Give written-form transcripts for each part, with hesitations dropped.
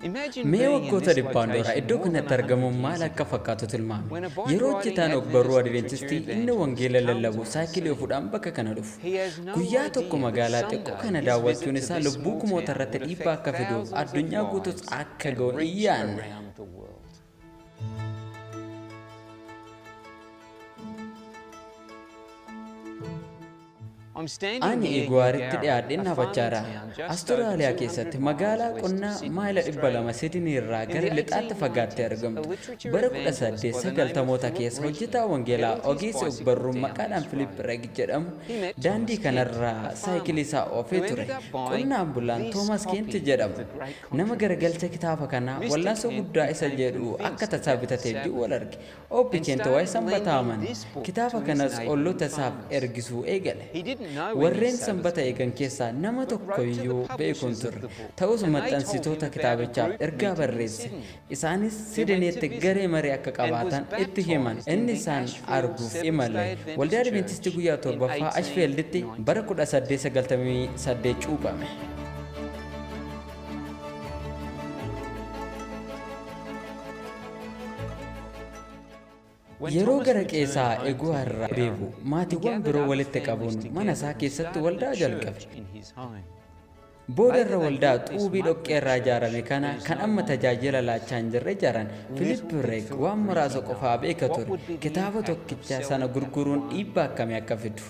Mee waggoota dhibbaan dura iddoo kanatti argamuun maal akka fakkaatu tilmaame. Yeroo hojjetaan ogbarruu Adventistii inni wangeela lallabu saayikilii ofuudhaan bakka kana dhufu. Guyyaa tokko magaalaa xiqqoo kana daawwachuun isaa lubbuu kumoota irratti dhiibbaa akka fidu addunyaa guutuus akka ga'u iyyaanne. Ani Iguaaritti dhiyaadheen dhaabachaa Asturaaliyaa keessatti magaalaa qonnaa maayila 200 Sidnii irraa gara lixaatti fagaattee argamtu. Bara 1890moota keessa hojjetaa wangeelaa ogeessi ogbarruu maqaadhaan Philip Reg jedhamu daandii kanarraa saayikilii isaa oofee ture. Qonnaan bulaan Thomas Kent jedhamu nama garagalcha kitaaba kanaa wal'aansoo guddaa isa jedhu akka tasaa bitatee wal arge. Obbi Kent waa'ee sanbataa amane. Kitaaba kanas olloota isaaf ergisuu eegale. Warreen sanbata eegan keessaa nama tokko iyyuu beekuun turre. Ta'us maxxansitoota kitaabichaaf ergaa barreesse. Isaanis Sidneetti garee marii akka qabaatan itti himan. Inni isaan arguuf imale. Waldaa Adventistii guyyaa torbaffaa Ashfielditti bara 1898 cuuphame. Yeroo gara qeesaa Iguaarraa deebi'u maatiiwwan biroo walitti qabuun mana isaa keessatti waldaa jalqabe. Booda irra waldaa xuubii dhoqqee irraa ijaarame kana kan amma tajaajila laachaa hin jirre ijaaran Philip Reg waan muraasa qofaa beeka ture. Kitaaba tokkicha sana gurguruun dhiibbaa akkamii akka fidu.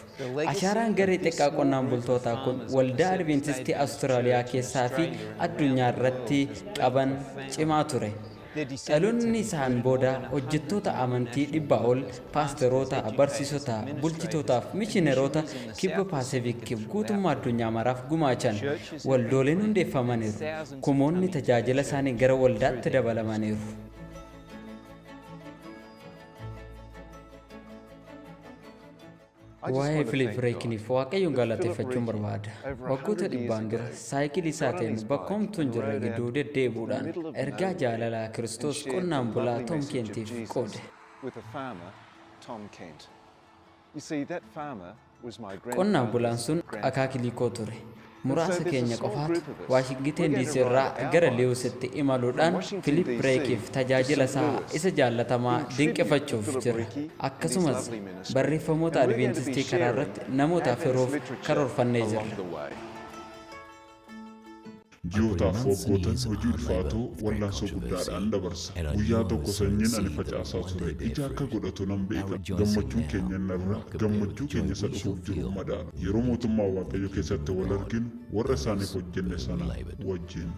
Ashaaraan garee xiqqaa qonnaan bultootaa kun waldaa Adventistii Asturaaliyaa keessaa fi addunyaa irratti qaban cimaa ture. Dhaloonni isaan booda hojjettoota amantii 100 ol paasteroota, barsiisota, bulchitootaa fi mishineerota kibba Paasifiik guutummaa addunyaa maraaf gumaachan waldooleen hundeeffamaniiru. Kumoonni tajaajila isaanii gara waldaatti dabalamaniiru. Waa'ee Philip Regniif Waaqayyoon galateeffachuun barbaada. Waggoota dhibbaan dura saayikilii isaatiin bakkoomtuu hin jirre gidduu deddeebuudhaan ergaa jaalalaa Kiristoos qonnaan bulaa Tom Kentiif qoode. Qonnaan bulaan sun akaakilii koo ture. Muraasa keenya qofaatu Waashingten DC irraa gara Leewusitti imaluudhaan Philip Regiif tajaajila isaa isa jaallatamaa dinqifachuuf jira. Akkasumas barreeffamoota Adventistii karaa irratti namoota firuuf karoorfannee jirra. Ji'ootaaf waggoottan hojii ulfaatoo wal'aansoo guddaadhaan dabarsa. Guyyaa tokko sanyiin ani facaasaa ture. Ija akka godhatu nan beeka. Gammachuun keenya narra gammachuu keenya isa dhufuuf jiru madaala. Yeroo mootummaa Waaqayyoo keessatti wal arginu warra isaaniif hojjenne sana wajjin.